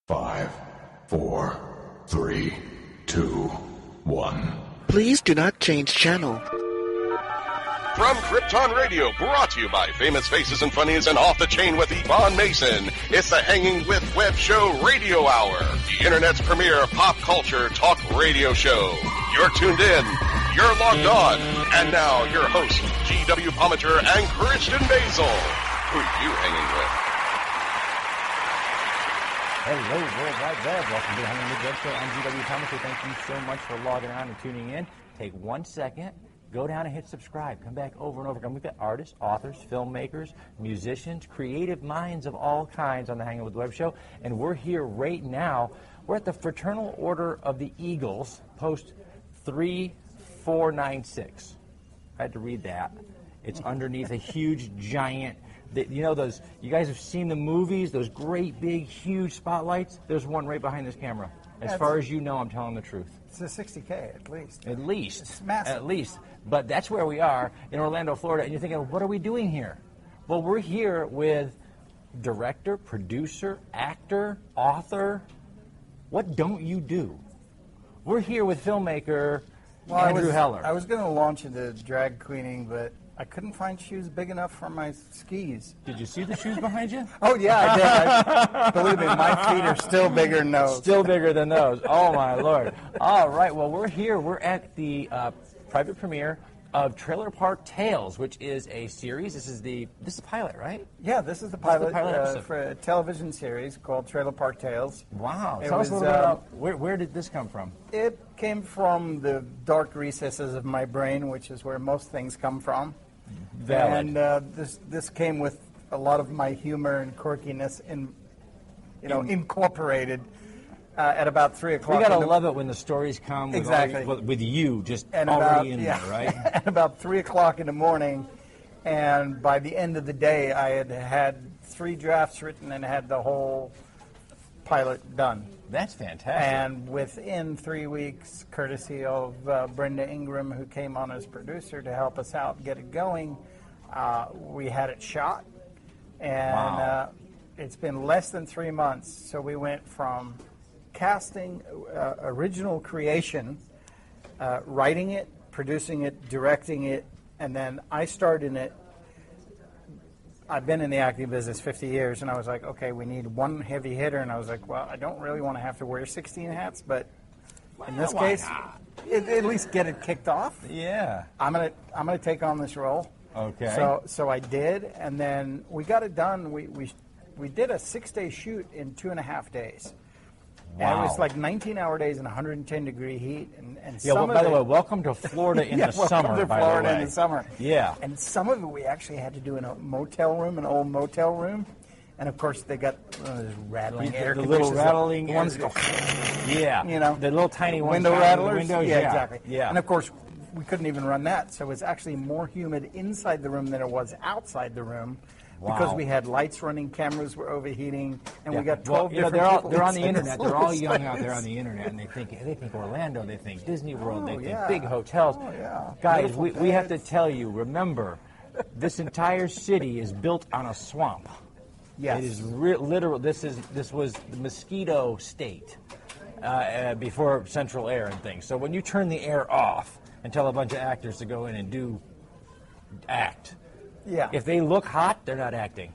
5, 4, 3, 2, 1. Please do not change channel. From Krypton Radio, brought to you by Famous Faces and Funnies and Off the Chain with Yvonne Mason, it's the Hanging with Web Show Radio Hour, the Internet's premier pop culture talk radio show. You're tuned in, you're logged on, and now your hosts, G.W. Pomichter and Christian Basel. Who are you hanging with? Hello, World Wide Web. Welcome to the Hangin with Web Show. I'm G.W. Pomichter. Thank you so much for logging on and tuning in. Take 1 second. Go down and hit subscribe. Come back over and over again. We've got artists, authors, filmmakers, musicians, creative minds of all kinds on the Hangin with Web Show. And we're here right now. We're at the Fraternal Order of the Eagles, post 3496. I had to read that. It's underneath a huge, giant, you know those, you guys have seen the movies, those great, big, huge spotlights? There's one right behind this camera. As far as you know, I'm telling the truth. It's a 60K at least. At least. It's massive. At least. But that's where we are in Orlando, Florida. And you're thinking, what are we doing here? Well, we're here with director, producer, actor, author. What don't you do? We're here with filmmaker Andrew Heller. I was going to launch into drag queening, but I couldn't find shoes big enough for my skis. Did you see the shoes behind you? Oh, yeah, I did. Believe me, my feet are still bigger than those. Still bigger than those. Oh, my Lord. All right, well, we're here. We're at the private premiere of Trailer Park Tales, which is a series. This is the pilot, right? Yeah, this is the pilot, episode for a television series called Trailer Park Tales. Wow. Tell us a little bit about where did this come from? It came from the dark recesses of my brain, which is where most things come from. Valid. And this came with a lot of my humor and quirkiness incorporated at about 3 o'clock. We gotta love it when the stories come exactly with you just and already in there, right? At about 3 o'clock in the morning, and by the end of the day, I had 3 drafts written and had the whole pilot done. That's fantastic. And within 3 weeks, courtesy of Brenda Ingram, who came on as producer to help us out and get it going, we had it shot. And wow. It's been less than 3 months. So we went from casting, original creation, writing it, producing it, directing it, and then I starred in it. I've been in the acting business 50 years, and I was like, okay, we need one heavy hitter, and I was like, well, I don't really want to have to wear 16 hats, but in this case, at least get it kicked off. Yeah. I'm gonna take on this role. Okay. So I did, and then we got it done. We did a 6-day shoot in 2.5 days. Wow. And it was like 19-hour days in 110-degree heat, and yeah. Well, by the way, welcome to Florida in the summer. Welcome to Florida in the summer. Yeah. And some of it we actually had to do in a motel room, an old motel room, and of course they got those rattling air the little rattling the ones go. Yeah. You know, the little tiny ones. window rattlers. Windows, yeah, exactly. Yeah. And of course we couldn't even run that, so it was actually more humid inside the room than it was outside the room. Wow. Because we had lights running, cameras were overheating, and we got 12 different people. They're on the internet. They're all young out there on the internet, and they think Orlando, they think Disney World, they think big hotels. Oh, yeah. Guys, we have to tell you, remember, this entire city is built on a swamp. Yes. It is literal. This was the mosquito state before central air and things. So when you turn the air off and tell a bunch of actors to go in and act. Yeah. If they look hot, they're not acting.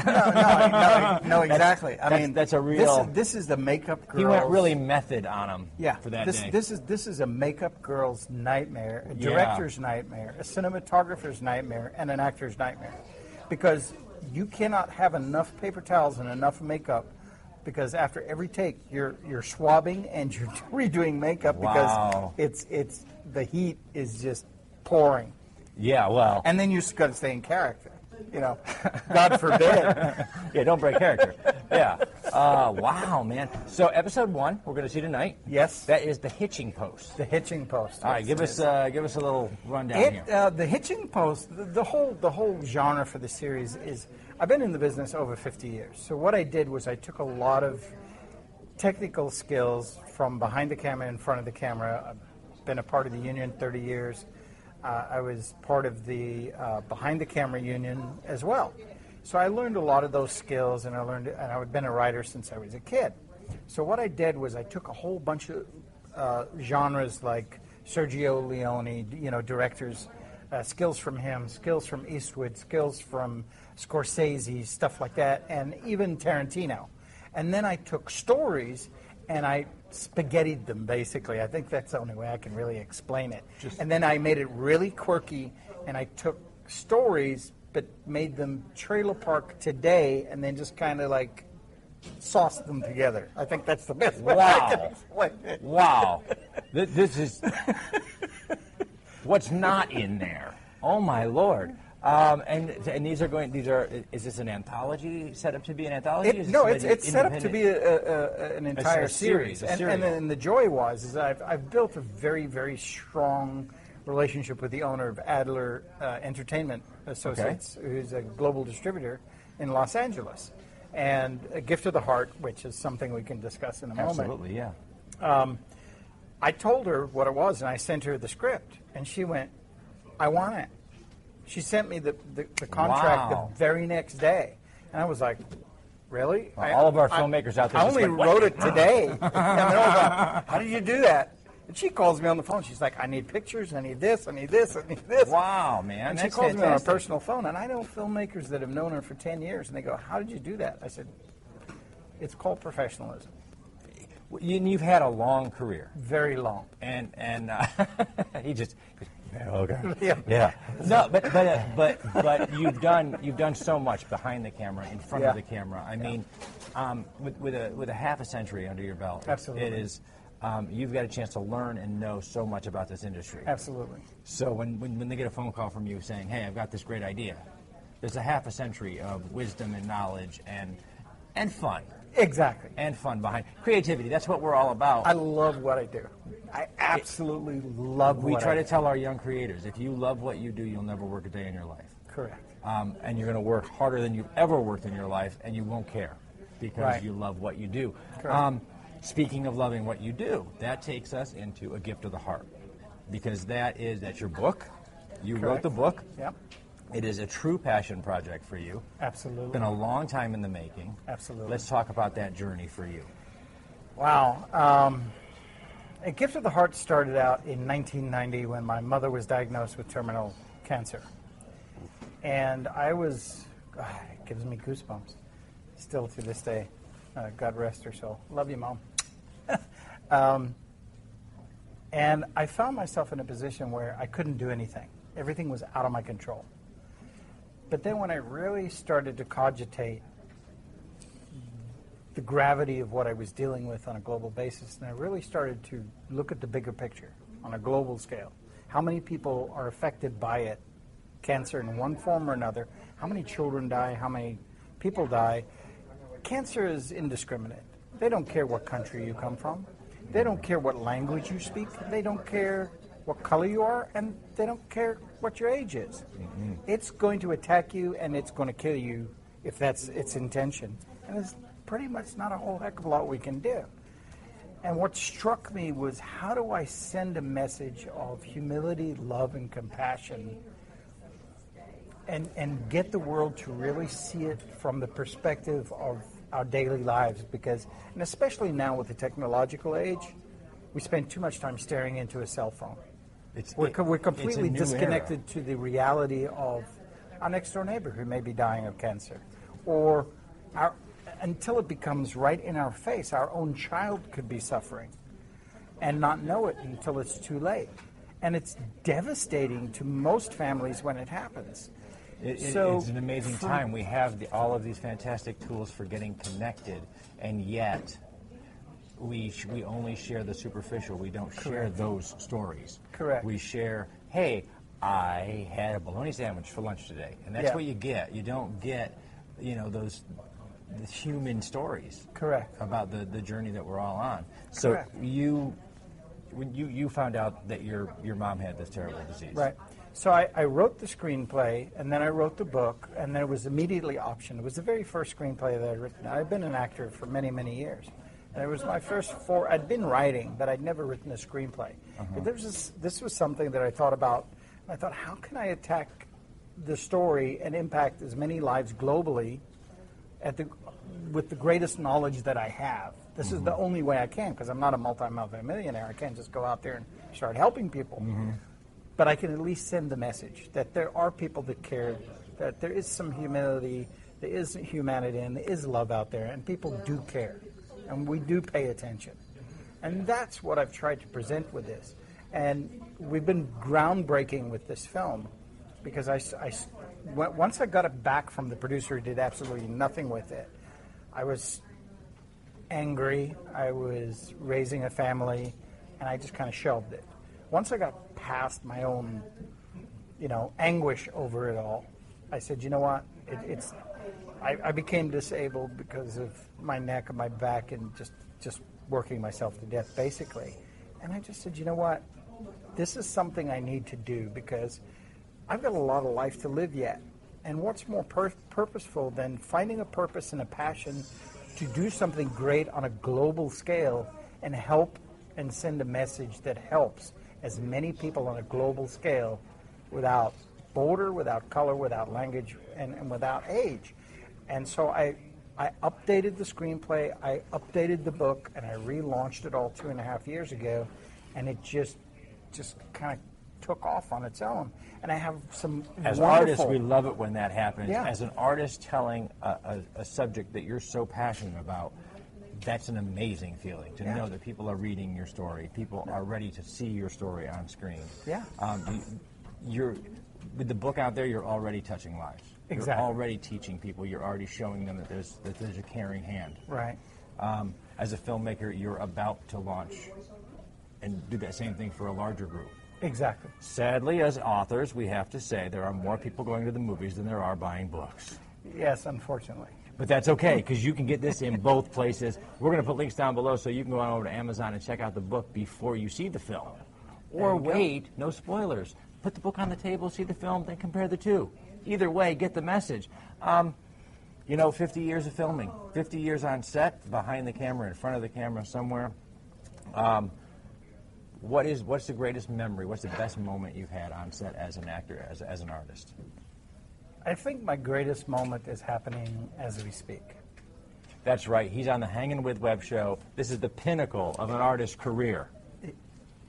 No, exactly. I mean, that's a real. This is the makeup girl. He went really method on them. Yeah. For that day. This is a makeup girl's nightmare, a director's nightmare, a cinematographer's nightmare, and an actor's nightmare, because you cannot have enough paper towels and enough makeup. Because after every take, you're swabbing and you're redoing makeup because it's the heat is just pouring. Yeah, well. And then you just got to stay in character. You know, God forbid. Yeah, don't break character. Yeah. Wow, man. So episode 1, we're going to see tonight. Yes. That is The Hitching Post. The Hitching Post. All right, give us a little rundown here. The Hitching Post. The whole genre for the series is. I've been in the business over 50 years. So what I did was I took a lot of technical skills from behind the camera, in front of the camera. I've been a part of the union 30 years. I was part of the behind the camera union as well. So I learned a lot of those skills, and I've been a writer since I was a kid. So what I did was I took a whole bunch of genres like Sergio Leone, directors, skills from him, skills from Eastwood, skills from Scorsese, stuff like that, and even Tarantino. And then I took stories and I spaghettied them, basically. I think that's the only way I can really explain it. And then I made it really quirky, and I took stories but made them trailer park today, and then just kind of like sauce them together. I think that's the best way I can explain it. Wow. This is what's not in there. Oh my Lord. And is this an anthology set up to be an anthology? It's set up to be an entire series. And the joy is I've built a very, very strong relationship with the owner of Adler Entertainment Associates, who's a global distributor in Los Angeles. And A Gift of the Heart, which is something we can discuss in a moment. Absolutely, yeah. I told her what it was, and I sent her the script, and she went, I want it. She sent me the contract the very next day, and I was like, really? Well, all of our filmmakers out there. I only wrote it today. And I was like, how did you do that? And she calls me on the phone. She's like, I need pictures, I need this, I need this, I need this. Wow, man. And she calls me on a personal phone, and I know filmmakers that have known her for 10 years, and they go, how did you do that? I said, it's called professionalism. You've had a long career. Very long. And he just... Okay. Yeah. No, but you've done so much behind the camera, in front of the camera. I mean, with a half a century under your belt, absolutely, it is. You've got a chance to learn and know so much about this industry. Absolutely. So when they get a phone call from you saying, "Hey, I've got this great idea," there's a half a century of wisdom and knowledge and fun. Exactly. And fun behind creativity. That's what we're all about. I love what I do. I absolutely love what I do. We try to tell our young creators, if you love what you do, you'll never work a day in your life. Correct. And you're going to work harder than you've ever worked in your life, and you won't care because you love what you do. Correct. Speaking of loving what you do, that takes us into A Gift of the Heart, because that's your book. You wrote the book. Yep. It is a true passion project for you. Absolutely. It's been a long time in the making. Absolutely. Let's talk about that journey for you. Wow. A Gift of the Heart started out in 1990 when my mother was diagnosed with terminal cancer. And I was, it gives me goosebumps, still to this day. God rest her soul. Love you, Mom. And I found myself in a position where I couldn't do anything. Everything was out of my control. But then when I really started to cogitate the gravity of what I was dealing with on a global basis, and I really started to look at the bigger picture on a global scale. How many people are affected by it, cancer in one form or another? How many children die? How many people die? Cancer is indiscriminate. They don't care what country you come from. They don't care what language you speak. They don't care what color you are, and they don't care what your age is. Mm-hmm. It's going to attack you, and it's going to kill you if that's its intention. And there's pretty much not a whole heck of a lot we can do. And what struck me was, how do I send a message of humility, love, and compassion, and get the world to really see it from the perspective of our daily lives? Because, and especially now with the technological age, we spend too much time staring into a cell phone. We're completely disconnected to the reality of our next door neighbor who may be dying of cancer. Or until it becomes right in our face, our own child could be suffering and not know it until it's too late. And it's devastating to most families when it happens. It's an amazing time. We have all of these fantastic tools for getting connected, and yet we only share the superficial. We don't share those stories. Correct. We share, hey, I had a bologna sandwich for lunch today, and that's what you get. You don't get, those human stories. Correct. About the journey that we're all on. So Correct. when you found out that your mom had this terrible disease. Right. So I wrote the screenplay, and then I wrote the book, and then it was immediately optioned. It was the very first screenplay that I'd written. I'd been an actor for many, many years. And it was my first I'd been writing, but I'd never written a screenplay. But this was something that I thought about. And I thought, how can I attack the story and impact as many lives globally with the greatest knowledge that I have. This is the only way I can, because I'm not a multi-millionaire. I can't just go out there and start helping people. But I can at least send the message that there are people that care, that there is some humility, there is humanity, and there is love out there, and people do care, and we do pay attention. And that's what I've tried to present with this. And we've been groundbreaking with this film, because once I got it back from the producer who did absolutely nothing with it, I was angry, I was raising a family, and I just kind of shelved it. Once I got past my own, anguish over it all, I said, you know what, I became disabled because of my neck and my back and just working myself to death, basically. And I just said, you know what, this is something I need to do, because I've got a lot of life to live yet. And what's more purposeful than finding a purpose and a passion to do something great on a global scale and help and send a message that helps as many people on a global scale without border, without color, without language, and without age. And so I updated the screenplay, I updated the book, and I relaunched it all 2.5 years ago, and it just kind of took off on its own. And I have some As wonderful... artists, we love it when that happens. Yeah. As an artist telling a subject that you're so passionate about, that's an amazing feeling, to know that people are reading your story, people are ready to see your story on screen. Yeah. You're with the book out there, you're already touching lives. Exactly. You're already teaching people. You're already showing them that there's a caring hand. Right. As a filmmaker, you're about to launch and do that same thing for a larger group. Exactly. Sadly, as authors, we have to say there are more people going to the movies than there are buying books. Yes, unfortunately. But that's okay, because you can get this in both places. We're going to put links down below so you can go on over to Amazon and check out the book before you see the film. Or wait, no spoilers. Put the book on the table, see the film, then compare the two. Either way, get the message. 50 years of filming, 50 years on set, behind the camera, in front of the camera somewhere. What's the greatest memory? What's the best moment you've had on set as an actor, as an artist? I think my greatest moment is happening as we speak. That's right. He's on the Hangin with Web show. This is the pinnacle of an artist's career.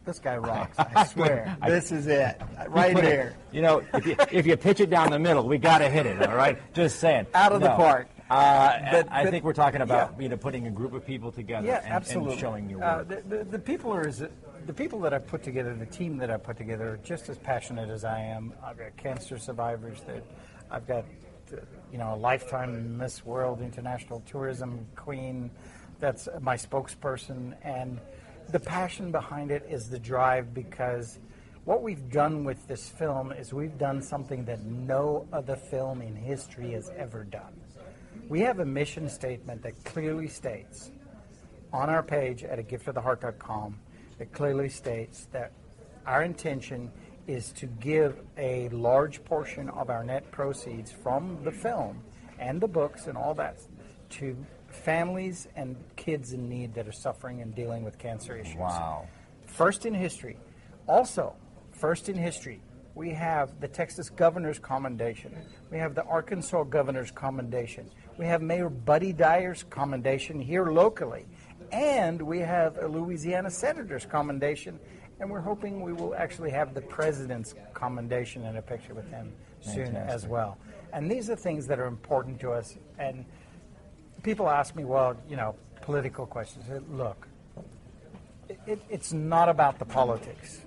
This guy rocks, I swear. This is it, right here. If you pitch it down the middle, we got to hit it, all right? Just saying. Out of the park. I think we're talking about putting a group of people together and showing your work. The people that I put together, the team that I put together, are just as passionate as I am. I've got cancer survivors. I've got a lifetime Miss World International Tourism Queen. That's my spokesperson. And the passion behind it is the drive, because what we've done with this film is we've done something that no other film in history has ever done. We have a mission statement that clearly states on our page at agiftoftheheart.com, it clearly states that our intention is to give a large portion of our net proceeds from the film and the books and all that to families and kids in need that are suffering and dealing with cancer issues. Wow. First in history. Also, first in history, we have the Texas Governor's Commendation. We have the Arkansas Governor's Commendation. We have Mayor Buddy Dyer's Commendation here locally. And we have a Louisiana Senator's Commendation. And we're hoping we will actually have the President's Commendation in a picture with him soon as well. And these are things that are important to us. And people ask me, political questions. Look, it's not about the politics.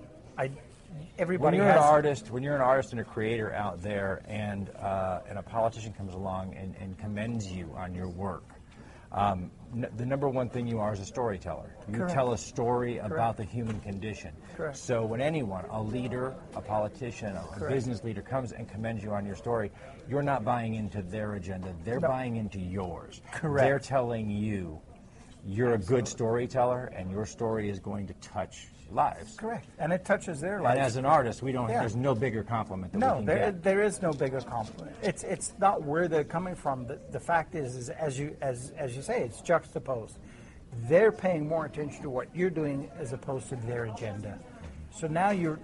Everybody when you're an artist and a creator out there, and a politician comes along and commends you on your work, the number one thing you are is a storyteller. You Correct. tell a story about the human condition. Correct. So when anyone, a leader, a politician, a business leader comes and commends you on your story, you're not buying into their agenda. They're buying into yours. Correct. They're telling you you're a good storyteller, and your story is going to touch lives. Correct. And it touches their lives. And as an artist, there's no bigger compliment that we can get. There is no bigger compliment. It's not where they're coming from. The fact is as you say, it's juxtaposed. They're paying more attention to what you're doing as opposed to their agenda. So now you're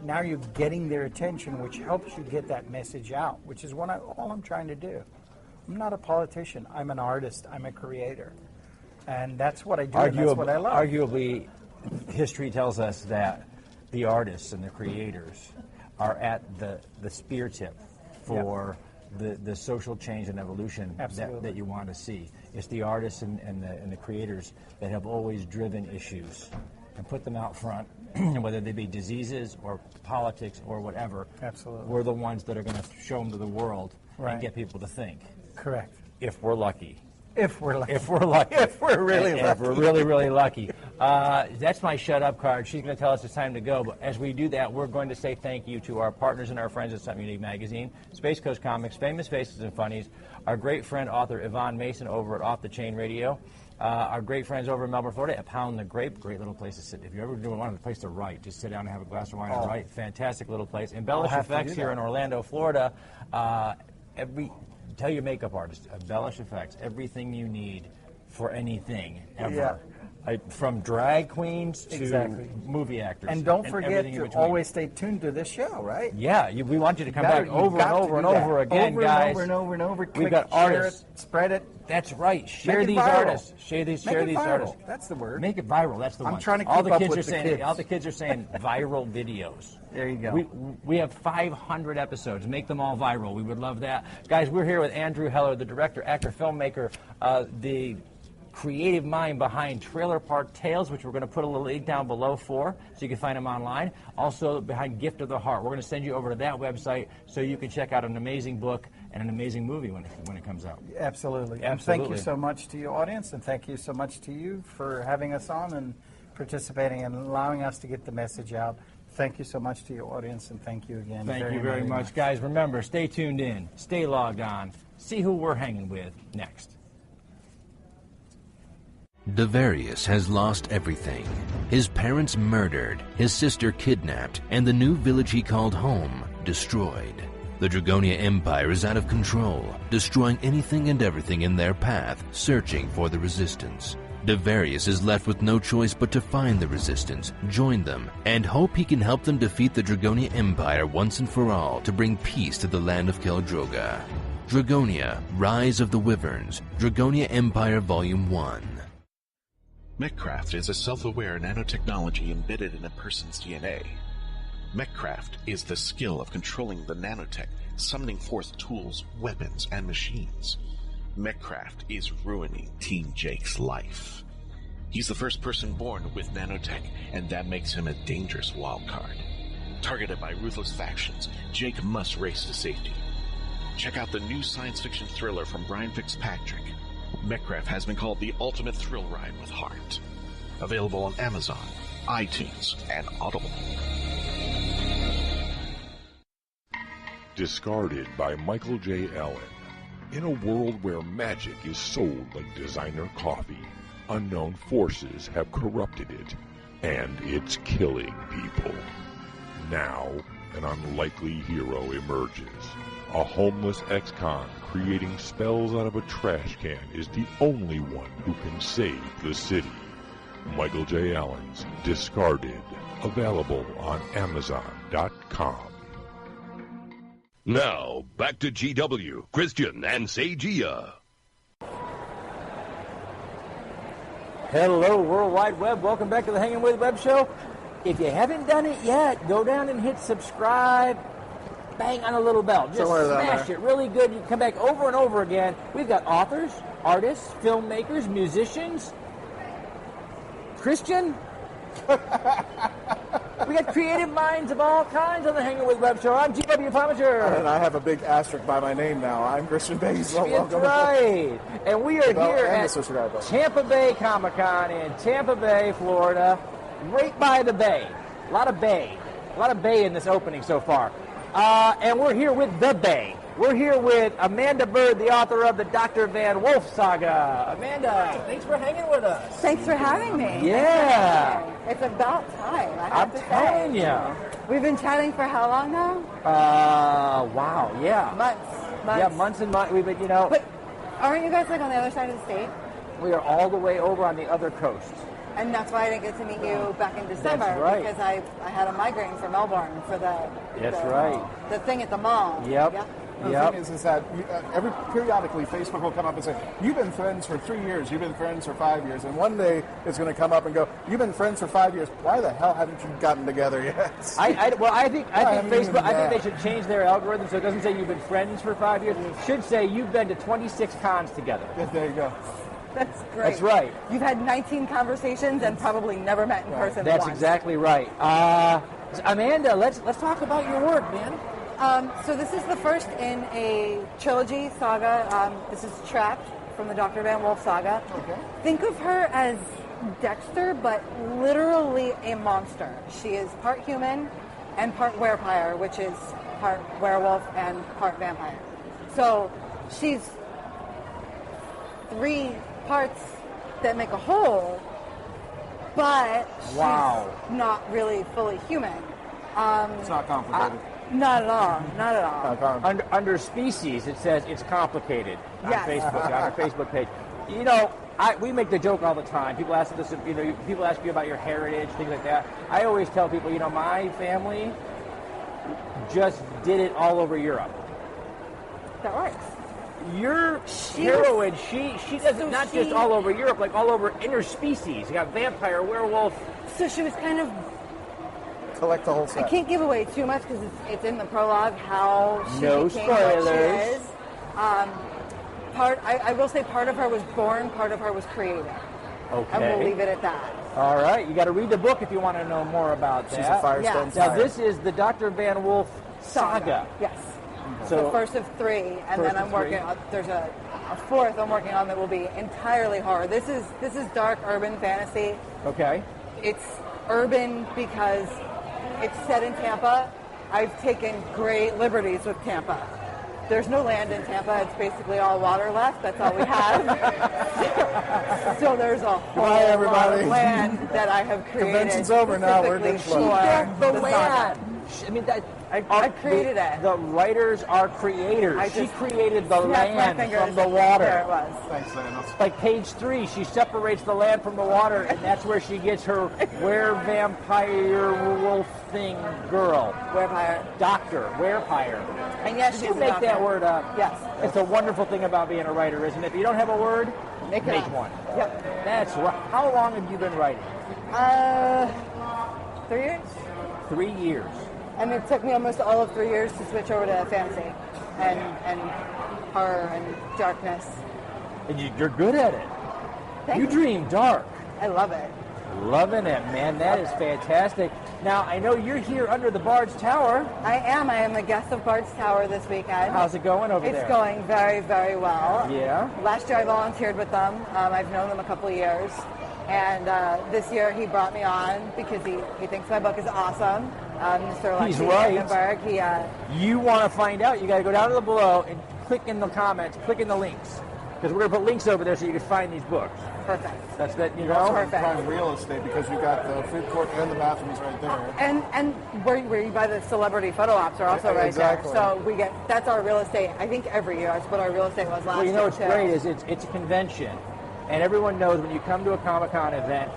getting their attention, which helps you get that message out, which is all I'm trying to do. I'm not a politician. I'm an artist. I'm a creator. And that's what I do, and that's what I love. Arguably, history tells us that the artists and the creators are at the spear tip for the social change and evolution that you want to see. It's the artists and the creators that have always driven issues and put them out front, whether they be diseases or politics or whatever. Absolutely. We're the ones that are going to show them to the world and get people to think. Correct. If we're lucky. If we're lucky. If we're lucky. If we're really lucky. If we're really, really lucky. That's my shut up card. She's going to tell us it's time to go. But as we do that, we're going to say thank you to our partners and our friends at Something Unique Magazine, Space Coast Comics, Famous Faces and Funnies, our great friend, author Yvonne Mason over at Off the Chain Radio, our great friends over in Melbourne, Florida, at Pound the Grape, great little place to sit. If you ever want a place to write, just sit down and have a glass of wine and write. Fantastic little place. Embellish FX here in Orlando, Florida. Tell your makeup artist, Embellish FX, everything you need for anything ever. Yeah. From drag queens to movie actors. And don't forget to always stay tuned to this show, right? Yeah, we want you to come back over and over and over again, guys. Over and over and over. We've got share artists. It, spread it. That's right. Share Make it these viral. artists. Share these artists. That's the word. Make it viral. That's the one. I'm trying to keep up with the kids. All the kids are saying viral videos. There you go. We have 500 episodes. Make them all viral. We would love that. Guys, we're here with Andrew Heller, the director, actor, filmmaker, the creative mind behind Trailer Park Tales, which we're going to put a little link down below so you can find them online. Also behind Gift of the Heart. We're going to send you over to that website so you can check out an amazing book and an amazing movie when it comes out. Absolutely. And thank you so much to your audience, and thank you so much to you for having us on and participating and allowing us to get the message out. Thank you so much to your audience, and thank you again. Thank you very much. Guys, remember, stay tuned in, stay logged on, see who we're hanging with next. Devarius has lost everything. His parents murdered, his sister kidnapped, and the new village he called home destroyed. The Dragonia Empire is out of control, destroying anything and everything in their path, searching for the resistance. Devarius is left with no choice but to find the resistance, join them, and hope he can help them defeat the Dragonia Empire once and for all to bring peace to the land of Keldroga. Dragonia, Rise of the Wyverns, Dragonia Empire Volume 1. Mechcraft is a self-aware nanotechnology embedded in a person's DNA. Mechcraft is the skill of controlling the nanotech, summoning forth tools, weapons, and machines. Mechcraft is ruining Team Jake's life. He's the first person born with nanotech, and that makes him a dangerous wildcard. Targeted by ruthless factions, Jake must race to safety. Check out the new science fiction thriller from Brian Fitzpatrick. Mechcraft has been called the ultimate thrill ride with heart. Available on Amazon, iTunes, and Audible. Discarded by Michael J. Allen. In a world where magic is sold like designer coffee, unknown forces have corrupted it, and it's killing people. Now, an unlikely hero emerges. A homeless ex-con creating spells out of a trash can is the only one who can save the city. Michael J. Allen's Discarded, available on Amazon.com. Now, back to GW, Christian and Seijia. Hello, World Wide Web. Welcome back to the Hangin' With Web Show. If you haven't done it yet, go down and hit subscribe. Bang on a little bell. Just smash it really good. You can come back over and over again. We've got authors, artists, filmmakers, musicians. Christian? We got creative minds of all kinds on the Hangin' With Web Show. I'm GW Pomichter. And I have a big asterisk by my name now. I'm Christian Basel. That's right. And we are here at Tampa Bay Comic-Con in Tampa Bay, Florida, right by the bay. A lot of bay in this opening so far. And we're here with the Bay. We're here with Amanda Byrd, the author of the Dr. Van Wolf saga. Amanda, thanks for hanging with us. Thanks for having me. Yeah. It's about time, I have to say. I'm telling you. We've been chatting for how long now? Wow, yeah. Months. Yeah, months and months. We've been, But aren't you guys like on the other side of the state? We are all the way over on the other coast. And that's why I didn't get to meet you back in December. That's right. Because I had a migraine for Melbourne for the thing at the mall. Yep. The thing is that periodically Facebook will come up and say, you've been friends for 3 years, you've been friends for 5 years, and one day it's going to come up and go, you've been friends for 5 years, why the hell haven't you gotten together yet? I think Facebook, I think they should change their algorithm so it doesn't say you've been friends for 5 years. It should say you've been to 26 cons together. Yes, there you go. That's great. That's right. You've had 19 conversations and probably never met in person That's once. exactly right. Amanda, let's talk about your work, man. So this is the first in a trilogy saga. This is Trapped from the Dr. Van Wolf saga. Okay. Think of her as Dexter, but literally a monster. She is part human and part werepire, which is part werewolf and part vampire. So she's 3 parts that make a whole, but she's not really fully human. It's not complicated. Not at all. Not at all. Under species, it says it's complicated on Yes. Facebook, on our Facebook page. You know, we make the joke all the time. People ask us, people ask you about your heritage, things like that. I always tell people, my family just did it all over Europe. That works. Your heroine, she does it not just all over Europe, like all over interspecies. You got vampire, werewolf. So she was kind of. Collect the whole set. I can't give away too much because it's in the prologue how she No became what she spoilers. is. I will say part of her was born, part of her was created. Okay. And we'll leave it at that. All right. You got to read the book if you want to know more about that. She's a Firestone Yes. Now, fire. this is the Dr. Van Wolf saga. Yes. So the first of 3, and First then I'm of working on, there's a 4th I'm working on that will be entirely horror. This is dark urban fantasy. Okay. It's urban because it's set in Tampa. I've taken great liberties with Tampa. There's no land in Tampa. It's basically all water left. That's all we have. So there's a whole lot of land that I have created. Convention's over now. We're good. She got the land. I mean, I created it. The writers are creators. She created the snapped my land fingers. from the water. There it was. Thanks, Lana. Like page 3, she separates the land from the water, and that's where she gets her were-vampire wolf thing girl. Werepire. Doctor, werepire. And yes, Did she's you a make doctor. that word up? Yes. It's a wonderful thing about being a writer, isn't it? If you don't have a word, Make it make up. one. Yep. That's right. How long have you been writing? 3 years. 3 years. And it took me almost all of 3 years to switch over to fantasy and horror and darkness. And you're good at it. Thank You dream dark. I love it. Loving it, man. That is fantastic. Now, I know you're here under the Bard's Tower. I am. I am the guest of Bard's Tower this weekend. How's it going over there? It's going very, very well. Yeah? Last year I volunteered with them. I've known them a couple of years. And this year he brought me on because he thinks my book is awesome. Mr. He's Lexi right. Vandenberg, You want to find out, you got to go down to the below and click in the comments, click in the links. Because we're going to put links over there so you can find these books. Perfect. That's that, You're also prime real estate because you got the food court and the bathrooms right there. And where you buy the celebrity photo ops are also right Exactly. there. So that's our real estate. I think every year that's what our real estate was last year. Well, what's too. great is it's a convention. And everyone knows when you come to a Comic-Con event,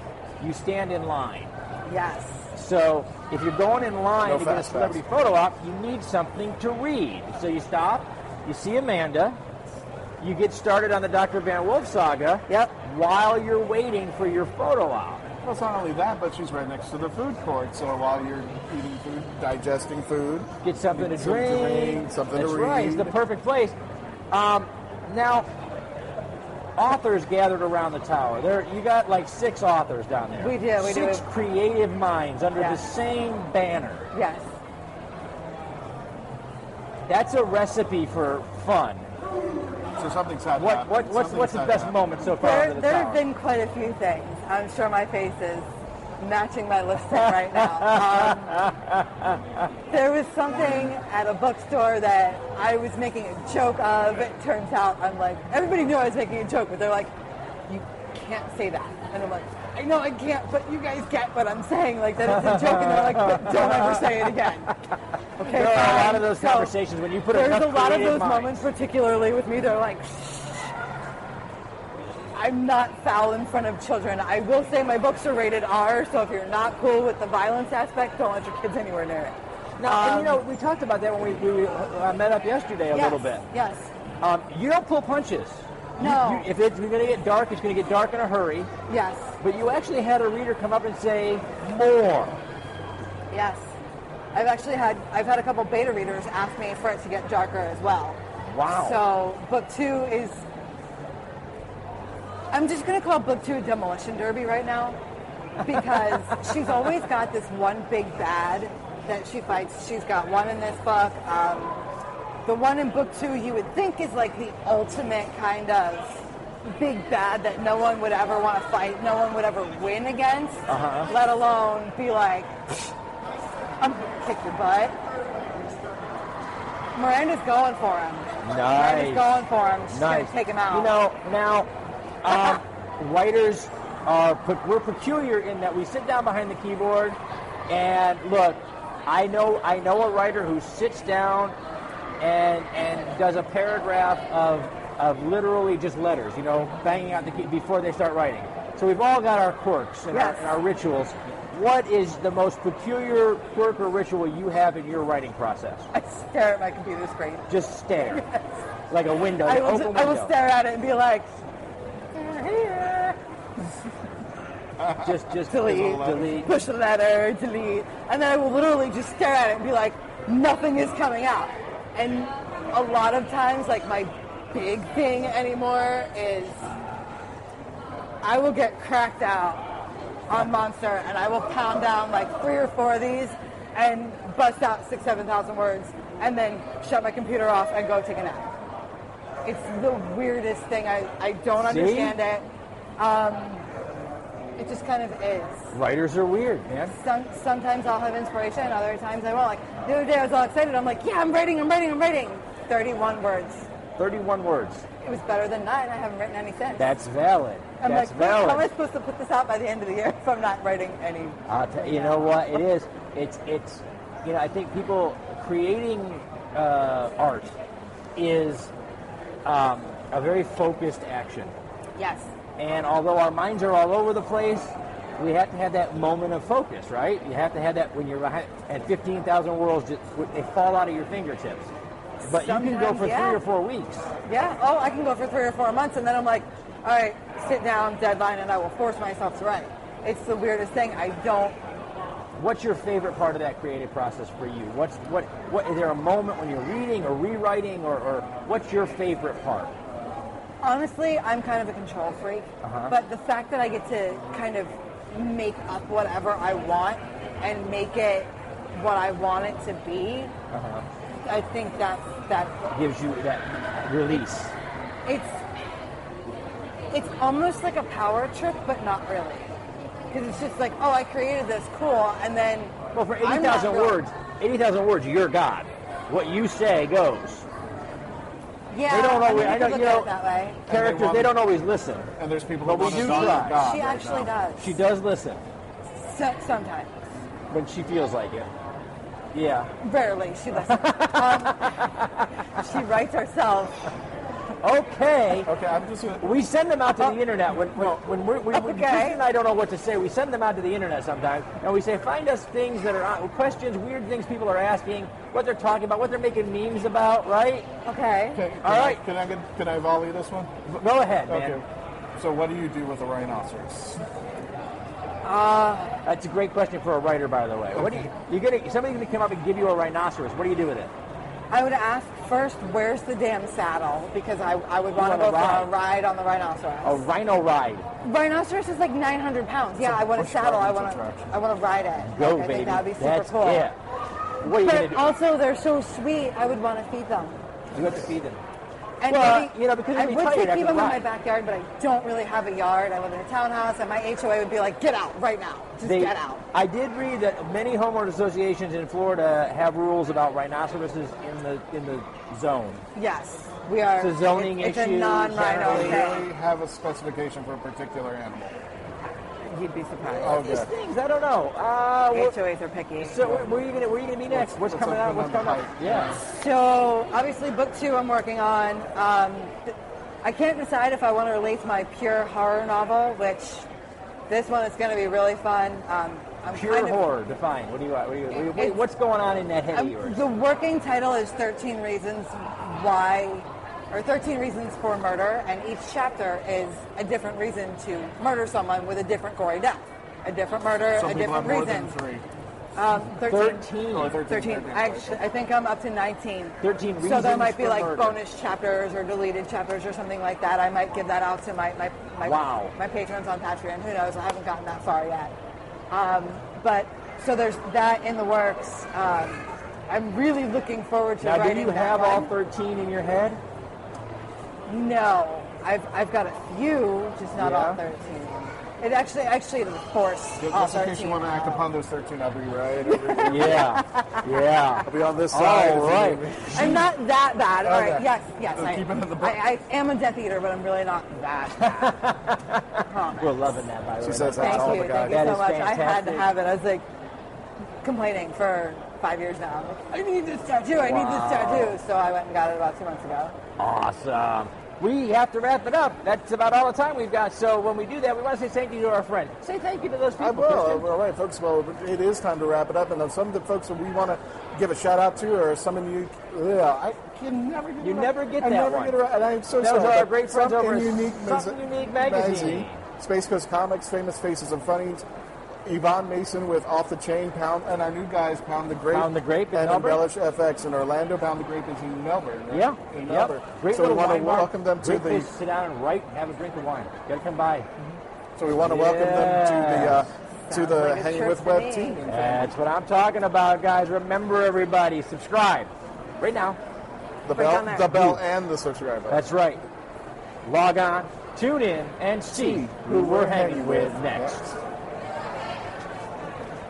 you stand in line. Yes. So if you're going in line to get a fast celebrity photo op, you need something to read. So you stop, you see Amanda, you get started on the Dr. Van Wolf saga. Yep. While you're waiting for your photo op. Well, it's not only that, but she's right next to the food court. So while you're eating food, digesting food, Get something to drink. something That's to read. right. It's the perfect place. Now, authors gathered around the tower. You got like 6 authors down there. We do. 6 creative minds under the Yes. same banner. Yes. That's a recipe for fun. So something's had What's the best moment so far under the There tower? have been quite a few things. I'm sure my face is matching my lipstick right now. There was something at a bookstore that I was making a joke of. It turns out everybody knew I was making a joke, but they're like, you can't say that. And I'm like, I know I can't, but you guys get what I'm saying. Like, that is a joke, and they're like, but don't ever say it again. Okay, There are a fine. lot of those conversations when you put There's enough a lot of creative those minds. moments, particularly with me. They're like, shh. I'm not foul in front of children. I will say my books are rated R, so if you're not cool with the violence aspect, don't let your kids anywhere near it. Now, and we talked about that when we met up yesterday a little bit. Yes. You don't pull punches. No. If it's going to get dark, it's going to get dark in a hurry. Yes. But you actually had a reader come up and say, more. Yes. I've had a couple beta readers ask me for it to get darker as well. Wow. So book 2 is, I'm just going to call book 2 a demolition derby right now, because she's always got this one big bad that she fights. She's got one in this book. The one in book 2 you would think is like the ultimate kind of big bad that no one would ever want to fight, no one would ever win against, let alone be like, I'm going to kick your butt. Miranda's going for him. Nice. Miranda's going for him. She's going to take him out. You know, now, writers we're peculiar in that we sit down behind the keyboard and look, I know a writer who sits down and does a paragraph of literally just letters, banging out the key before they start writing. So we've all got our quirks and our rituals. What is the most peculiar quirk or ritual you have in your writing process? I stare at my computer screen. Just stare. Yes. Like a window, I window. will stare at it and be like, here. Just delete, push the letter, delete. And then I will literally just stare at it and be like, nothing is coming out. And a lot of times, like, my big thing anymore is I will get cracked out on Monster, and I will pound down like 3 or 4 of these and bust out 6,000-7,000 words, and then shut my computer off and go take a nap. It's the weirdest thing. I don't understand it. It just kind of is. Writers are weird, man. Sometimes I'll have inspiration, other times I won't. Like the other day, I was all excited. I'm like, yeah, I'm writing. 31 words. 31 words. It was better than 9. I haven't written any since. That's valid. That's valid. How am I supposed to put this out by the end of the year if I'm not writing any? You know what? It is. It's. I think people creating art is a very focused action. Yes. And although our minds are all over the place, we have to have that moment of focus, right? You have to have that when you're at 15,000 words, they fall out of your fingertips. But sometimes, you can go for 3 or 4 weeks. Yeah. Oh, I can go for 3 or 4 months, and then I'm like, all right, sit down, deadline, and I will force myself to write. It's the weirdest thing. I don't. What's your favorite part of that creative process for you? What is there a moment when you're reading or rewriting, or what's your favorite part? Honestly, I'm kind of a control freak, but the fact that I get to kind of make up whatever I want and make it what I want it to be, I think that gives you that release. It's almost like a power trip, but not really, because it's just like, oh, I created this, cool, and then for 80,000 words, 80,000 words, you're God. What you say goes. Yeah, they don't always. I know, that way. Characters, they don't always listen. And there's people but who we do try. try. She actually does. She does listen. Sometimes. When she feels like it. Yeah. Rarely she listens. She writes herself. Okay. Okay, I'm just gonna... We send them out to the internet when Christian and I don't know what to say. We send them out to the internet sometimes, and we say, find us things that are questions, weird things people are asking, what they're talking about, what they're making memes about, right? Okay. All right. Can I volley this one? Go ahead, man. Okay. So what do you do with a rhinoceros? That's a great question for a writer, by the way. What do somebody's going to come up and give you a rhinoceros. What do you do with it? I would ask first, where's the damn saddle? Because I would want to go for a ride on the rhinoceros. A rhino ride. Rhinoceros is like 900 pounds. Yeah, I want a saddle. I want to ride it. Go, baby. I think that would be super That's cool. It. What are you but also, they're so sweet. I would want to feed them. You have to feed them. And maybe, because I would take them in my backyard, but I don't really have a yard. I live in a townhouse, and my HOA would be like, get out right now. Get out. I did read that many homeowners associations in Florida have rules about rhinoceroses in the zone. Yes, we are. It's a zoning issue. It's a non-rhino They thing. really have a specification for a particular animal. You'd be surprised. Oh, These things, I don't know. HOAs are picky. So where are you gonna be next? What's coming out? What's coming up? Yeah. So obviously, book 2 I'm working on. I can't decide if I want to release my pure horror novel, which this one is going to be really fun. Pure horror, define. What's going on in that head of yours? The working title is 13 Reasons Why, or 13 Reasons for Murder, and each chapter is a different reason to murder someone with a different gory death. A different murder, Some a people different have reason. more than 3. 13. Oh, 13. Actually, I think I'm up to 19. 13 reasons. So there might be for like murder. bonus chapters or deleted chapters or something like that. I might give that out to my patrons on Patreon. Who knows? I haven't gotten that far yet. But so there's that in the works. I'm really looking forward to now, writing do you have all 13 in your head? No, I've got a few, just not all 13. It actually the force. Just in case you want to act upon those 13, I'll be right over here. Yeah. I'll be on this side. All right. I'm not that bad. All right. Yes. Keep it in the book. I am a Death Eater, but I'm really not that bad. We're loving that, by the way. She says that's all the guys. Thank you so much. Fantastic. I had to have it. I was like complaining for 5 years now. I need this tattoo. I need this tattoo. So I went and got it about 2 months ago. Awesome. We have to wrap it up. That's about all the time we've got. So when we do that, we want to say thank you to our friend. Say thank you to those people. I will. Christian. All right, folks. Well, it is time to wrap it up. And some of the folks that we want to give a shout out to are some of you. I can never get You it never right. get I that never one. get it right. And I'm so Those sorry. are our but great friends over at Something Unique Magazine. Space Coast Comics, Famous Faces and Funnies. Yvonne Mason with Off the Chain, Pound, and our new guys, Pound the Grape. Pound the Grape in and Melbourne. Embellish FX in Orlando. Pound the Grape is in Melbourne, right? Yeah. In Melbourne. Great so we little want to wine bar. welcome them to Great the... place to sit down and write and have a drink of wine. Got to come by. So we want to welcome them to the like a Hanging trip with to Web me. team. That's what I'm talking about, guys. Remember, everybody, subscribe right now. The down bell, there. the bell, and the subscribe button. That's right. Log on, tune in, and see who we're hanging with next.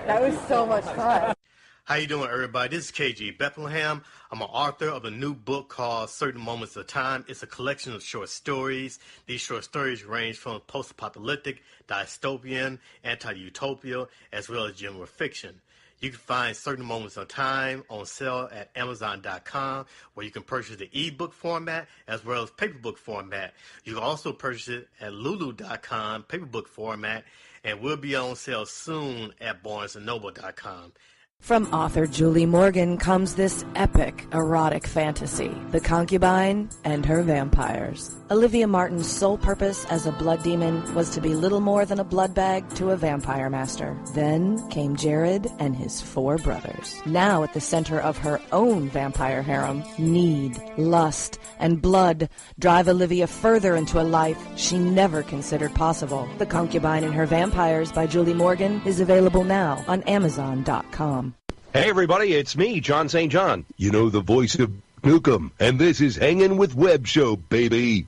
That was so much fun. How you doing, everybody? This is KG Bethlehem. I'm an author of a new book called Certain Moments of Time. It's a collection of short stories. These short stories range from post-apocalyptic, dystopian, anti-utopia, as well as general fiction. You can find Certain Moments of Time on sale at Amazon.com, where you can purchase the ebook format as well as paperbook format. You can also purchase it at Lulu.com, paperbook format, and will be on sale soon at BarnesandNoble.com. From author Julie Morgan comes this epic erotic fantasy, The Concubine and Her Vampires. Olivia Martin's sole purpose as a blood demon was to be little more than a blood bag to a vampire master. Then came Jared and his 4 brothers. Now at the center of her own vampire harem, need, lust, and blood drive Olivia further into a life she never considered possible. The Concubine and Her Vampires by Julie Morgan is available now on Amazon.com. Hey, everybody, it's me, John St. John. You know, the voice of Nukem, and this is Hangin' with Web Show, baby.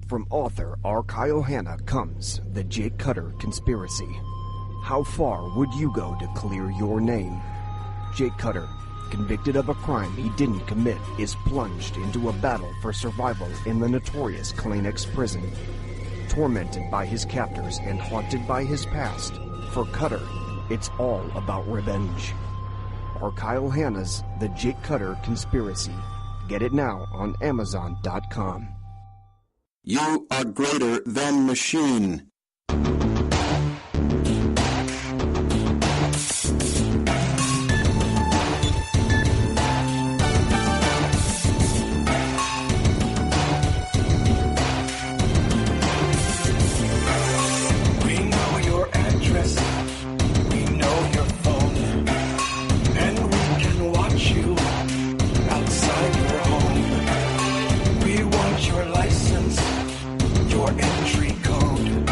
From author R. Kyle Hanna comes The Jake Cutter Conspiracy. How far would you go to clear your name? Jake Cutter, convicted of a crime he didn't commit, is plunged into a battle for survival in the notorious Kleenex prison. Tormented by his captors and haunted by his past, for Cutter, it's all about revenge. R. Kyle Hanna's The Jake Cutter Conspiracy. Get it now on Amazon.com. You are greater than machine. Your entry code.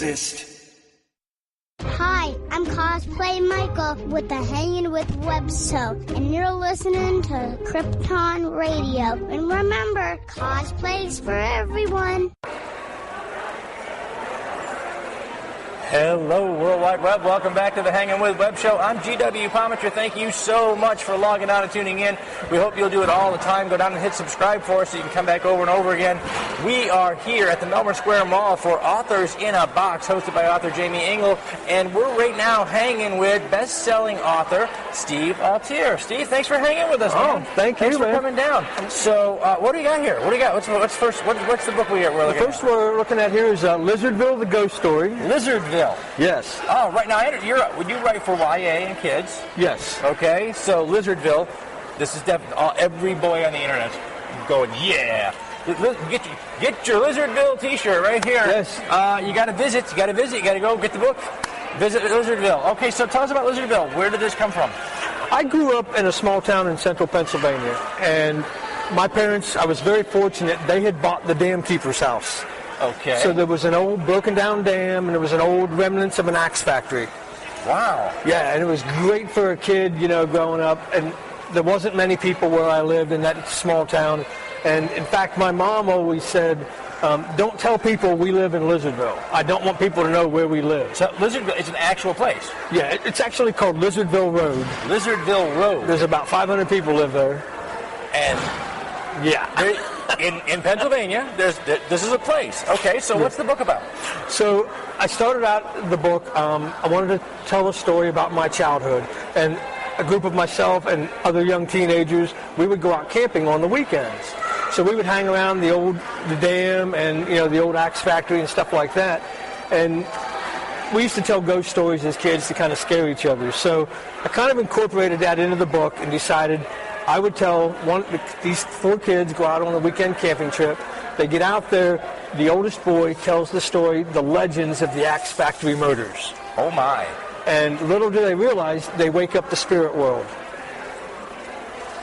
exist. Hi, I'm Cosplay Michael with the Hangin' with Web Show, and you're listening to Krypton Radio. And remember, cosplay's for everyone. Hello, World Wide Web. Welcome back to the Hangin' With Web Show. I'm GW Pomichter. Thank you so much for logging on and tuning in. We hope you'll do it all the time. Go down and hit subscribe for us so you can come back over and over again. We are here at the Melbourne Square Mall for Authors in a Box, hosted by author Jamie Engel. And we're right now hanging with best-selling author Steve Altier. Steve, thanks for hanging with us, man. Thank you, Thanks for coming down. So, what do you got here? What do you got? What's first? What's the book we're looking at? The first we're looking at here is Lizardville, the Ghost Story. Lizardville. Yes. Oh, right now, would you write for YA and kids? Yes. Okay, so Lizardville, this is definitely every boy on the internet going, yeah. Get your Lizardville T-shirt right here. Yes. You got to visit. You got to go get the book. Visit Lizardville. Okay, so tell us about Lizardville. Where did this come from? I grew up in a small town in central Pennsylvania, and my parents, I was very fortunate, they had bought the Dam Keeper's house. Okay. So there was an old broken down dam, and there was an old remnants of an axe factory. Wow. Yeah, and it was great for a kid, growing up, and there wasn't many people where I lived in that small town. And in fact, my mom always said, don't tell people we live in Lizardville. I don't want people to know where we live. So Lizardville is an actual place? Yeah, it's actually called Lizardville Road. Lizardville Road. There's about 500 people live there. And yeah. In Pennsylvania, this is a place. Okay, so what's the book about? So I started out the book, I wanted to tell a story about my childhood. And a group of myself and other young teenagers, we would go out camping on the weekends. So we would hang around the dam and the old axe factory and stuff like that. And we used to tell ghost stories as kids to kind of scare each other. So I kind of incorporated that into the book and decided I would tell these 4 kids go out on a weekend camping trip. They get out there. The oldest boy tells the story, the legends of the axe factory murders. Oh my! And little do they realize, they wake up the spirit world.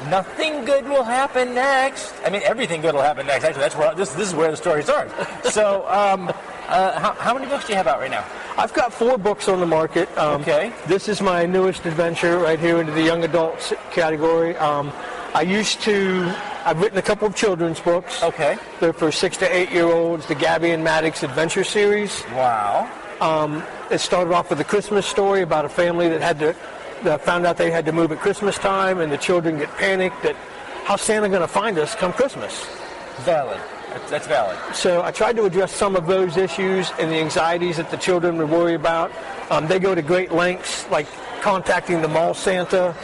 Nothing good will happen next. I mean, everything good will happen next. Actually, that's where this is where the story starts. So, how many books do you have out right now? I've got 4 books on the market. Okay. This is my newest adventure right here into the young adult category. I've written a couple of children's books. Okay. They're for 6 to 8 year olds. The Gabby and Maddox Adventure Series. Wow. It started off with a Christmas story about a family that found out they had to move at Christmas time, and the children get panicked that how's Santa going to find us come Christmas? Valid. That's valid. So I tried to address some of those issues and the anxieties that the children would worry about. They go to great lengths, like contacting the mall Santa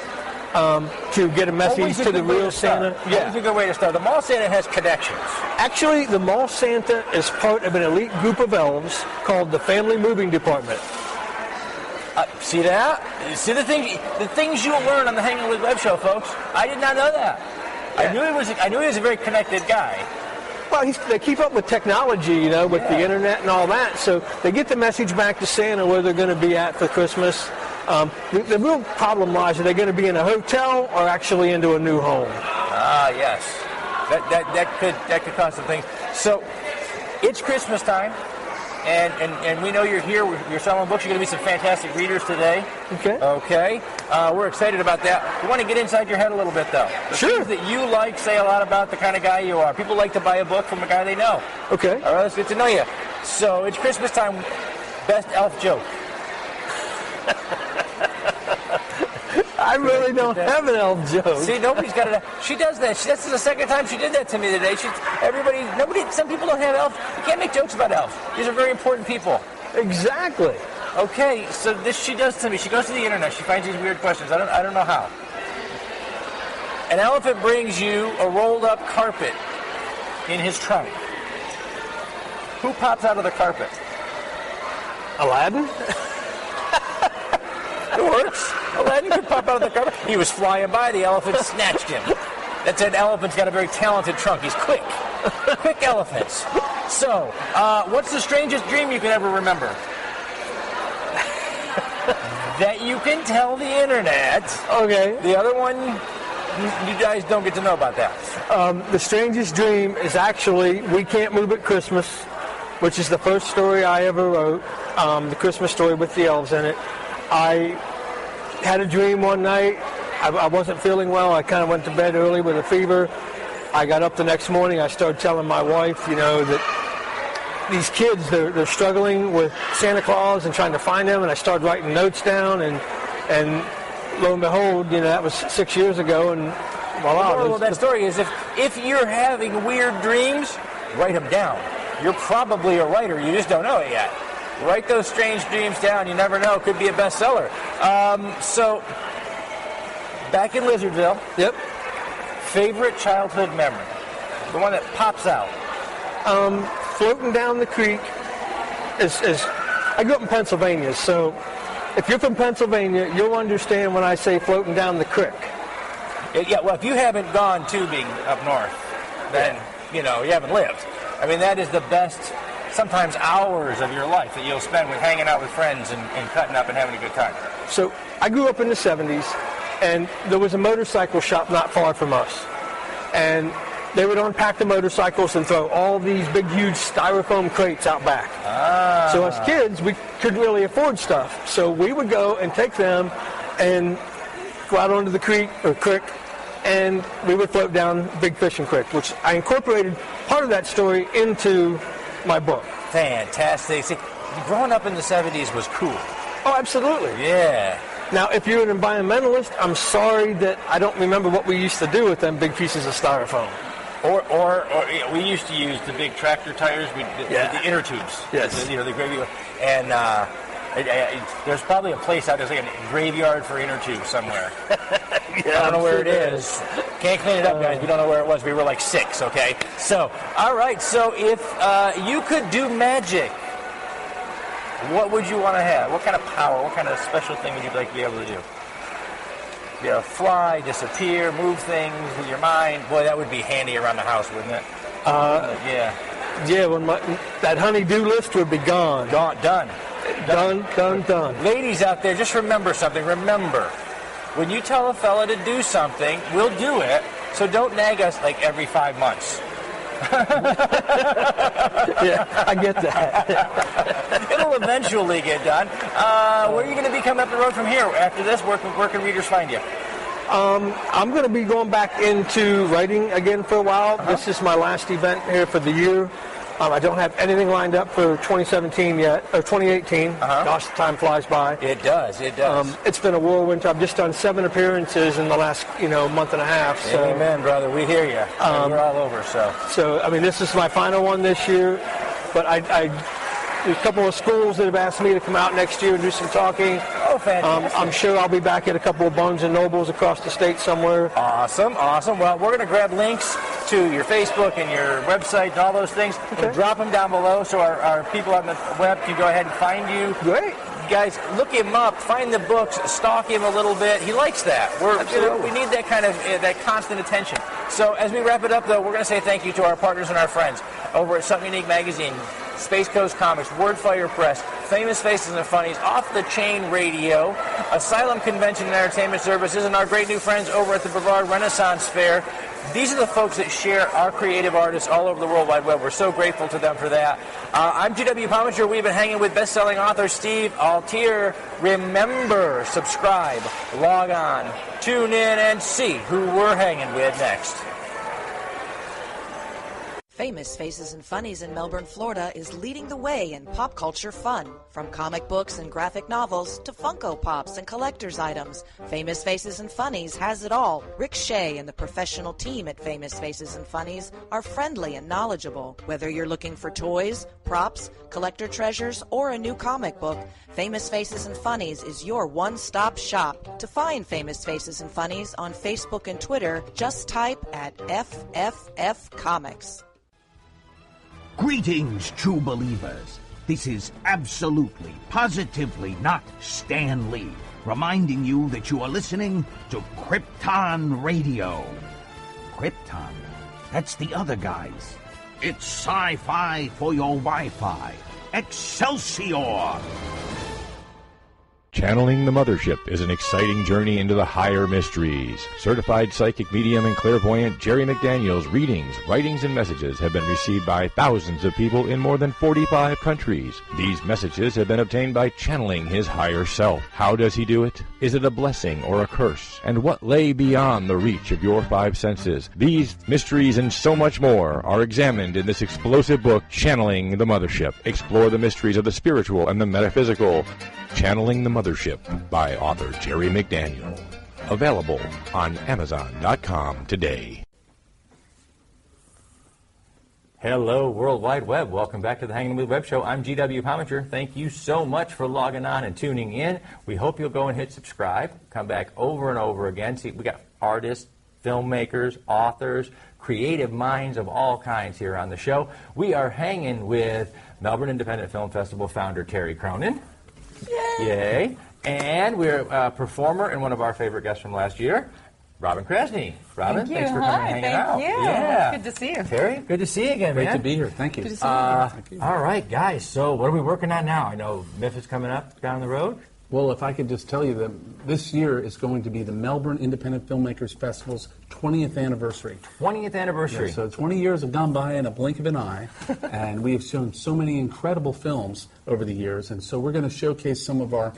to get a message to the real Santa. Yeah. That's a good way to start. The mall Santa has connections. Actually, the mall Santa is part of an elite group of elves called the Family Moving Department. See that? See the things you'll learn on the Hangin' With Web Show, folks. I did not know that. Yeah. I knew he was a very connected guy. Well, they keep up with technology, with the internet and all that, so they get the message back to Santa where they're going to be at for Christmas. The real problem lies, are they going to be in a hotel or actually into a new home? Ah, yes. That could cause some things. So, it's Christmas time. And we know you're here. You're selling books. You're going to be some fantastic readers today. Okay. We're excited about that. We want to get inside your head a little bit, though. The sure. things that you like say a lot about the kind of guy you are. People like to buy a book from a guy they know. Okay. All right, let's get to know you. So it's Christmas time. Best elf joke. I really don't have an elf joke. See, nobody's got it. She does that. That's the second time she did that to me today. Some people don't have elves. You can't make jokes about elves. These are very important people. Exactly. Okay, so this she does to me. She goes to the internet. She finds these weird questions. I don't know how. An elephant brings you a rolled up carpet in his trunk. Who pops out of the carpet? Aladdin? It works. Aladdin could pop out of the carpet. He was flying by. The elephant snatched him. That's an elephant's got a very talented trunk. He's quick. Quick elephants. So, what's the strangest dream you can ever remember? That you can tell the internet. Okay. The other one, you guys don't get to know about that. The strangest dream is actually we can't move at Christmas. which is the first story I ever wrote, the Christmas story with the elves in it. I had a dream one night. I wasn't feeling well. I kind of went to bed early with a fever. I got up the next morning. I started telling my wife, that these kids, they're struggling with Santa Claus and trying to find him, and I started writing notes down, and lo and behold, that was 6 years ago, and voila. The moral of that story is if you're having weird dreams, write them down. You're probably a writer. You just don't know it yet. Write those strange dreams down. You never know. It could be a bestseller. So, back in Lizardsville. Yep. Favorite childhood memory? The one that pops out. Floating down the creek. I grew up in Pennsylvania, so if you're from Pennsylvania, you'll understand when I say floating down the creek. Yeah, well, if you haven't gone tubing up north, then, you haven't lived. I mean, that is the best, sometimes hours of your life that you'll spend with hanging out with friends and cutting up and having a good time. So I grew up in the 70s, and there was a motorcycle shop not far from us. And they would unpack the motorcycles and throw all these big, huge styrofoam crates out back. So as kids, we couldn't really afford stuff. So we would go and take them and go out onto the creek, and we would float down Big Fishing Creek, which I incorporated part of that story into my book. Fantastic. See, growing up in the 70s was cool. Oh, absolutely. Yeah. Now, if you're an environmentalist, I'm sorry that I don't remember what we used to do with them big pieces of styrofoam. Or we used to use the big tractor tires, the inner tubes. Yes. The graveyard. And there's probably a place out there, like a graveyard for inner tubes somewhere. I don't know where it is. Can't clean it up, guys. We don't know where it was. We were like 6, okay? So, all right. So if you could do magic, what would you want to have? What kind of power? What kind of special thing would you like to be able to do? Fly, disappear, move things with your mind. Boy, that would be handy around the house, wouldn't it? Yeah. Yeah, when that honey-do list would be gone. Done. Ladies out there, just remember something. Remember, when you tell a fella to do something, we'll do it. So don't nag us like every 5 months. Yeah, I get that. It'll eventually get done. Where are you going to be coming up the road from here after this? Where can readers find you? I'm going to be going back into writing again for a while. This is my last event here for the year. I don't have anything lined up for 2017 yet, or 2018. Gosh, the time flies by. It does. It's been a whirlwind. I've just done 7 appearances in the last, month and a half. So. Amen, brother. We hear you. We're all over, so. So, this is my final one this year, but there's a couple of schools that have asked me to come out next year and do some talking. Oh, fantastic. I'm sure I'll be back at a couple of Barnes & Nobles across the state somewhere. Awesome. Well, we're going to grab links to your Facebook and your website and all those things. Okay. We'll drop them down below so our people on the web can go ahead and find you. Great. Guys, look him up, find the books, stalk him a little bit. He likes that. We need that kind of that constant attention. So as we wrap it up, though, we're going to say thank you to our partners and our friends over at Something Unique Magazine, Space Coast Comics, Wordfire Press, Famous Faces and Funnies, Off the Chain Radio, Asylum Convention and Entertainment Services, and our great new friends over at the Brevard Renaissance Fair. These are the folks that share our creative artists all over the World Wide Web. We're so grateful to them for that. I'm G.W. Pomichter. We've been hanging with best-selling author Steve Altier. Remember, subscribe, log on, tune in, and see who we're hanging with next. Famous Faces and Funnies in Melbourne, Florida is leading the way in pop culture fun. From comic books and graphic novels to Funko Pops and collector's items, Famous Faces and Funnies has it all. Rick Shea and the professional team at Famous Faces and Funnies are friendly and knowledgeable. Whether you're looking for toys, props, collector treasures, or a new comic book, Famous Faces and Funnies is your one-stop shop. To find Famous Faces and Funnies on Facebook and Twitter, just type at FFF Comics. Greetings, true believers. This is absolutely, positively not Stan Lee, reminding you that you are listening to Krypton Radio. Krypton? That's the other guys. It's sci-fi for your Wi-Fi. Excelsior! Channeling the Mothership is an exciting journey into the higher mysteries. Certified psychic medium and clairvoyant Jerry McDaniel's readings, writings, and messages have been received by thousands of people in more than 45 countries. These messages have been obtained by channeling his higher self. How does he do it? Is it a blessing or a curse? And what lay beyond the reach of your five senses? These mysteries and so much more are examined in this explosive book, Channeling the Mothership. Explore the mysteries of the spiritual and the metaphysical. Channeling the Mothership by author Jerry McDaniel. Available on Amazon.com today. Hello, World Wide Web. Welcome back to the Hangin with Web Show. I'm GW Pomichter. Thank you so much for logging on and tuning in. We hope you'll go and hit subscribe. Come back over and over again. See, we got artists, filmmakers, authors, creative minds of all kinds here on the show. We are hanging with Melbourne Independent Film Festival founder Terry Cronin. Yay. And we're a performer and one of our favorite guests from last year, Robin Krasny. Robin, thanks for coming and hanging out. Thank you. Yeah. It's good to see you. Terry, good to see you again, Great man. to be here. Thank you. Good to see you. Thank you. All right, guys. So what are we working on now? I know MIF is coming up down the road. Well, if I could just tell you that this year is going to be the Melbourne Independent Filmmakers Festival's 20th anniversary. 20th anniversary. Yeah, so 20 years have gone by in a blink of an eye, and we have shown so many incredible films over the years, and so we're going to showcase some of our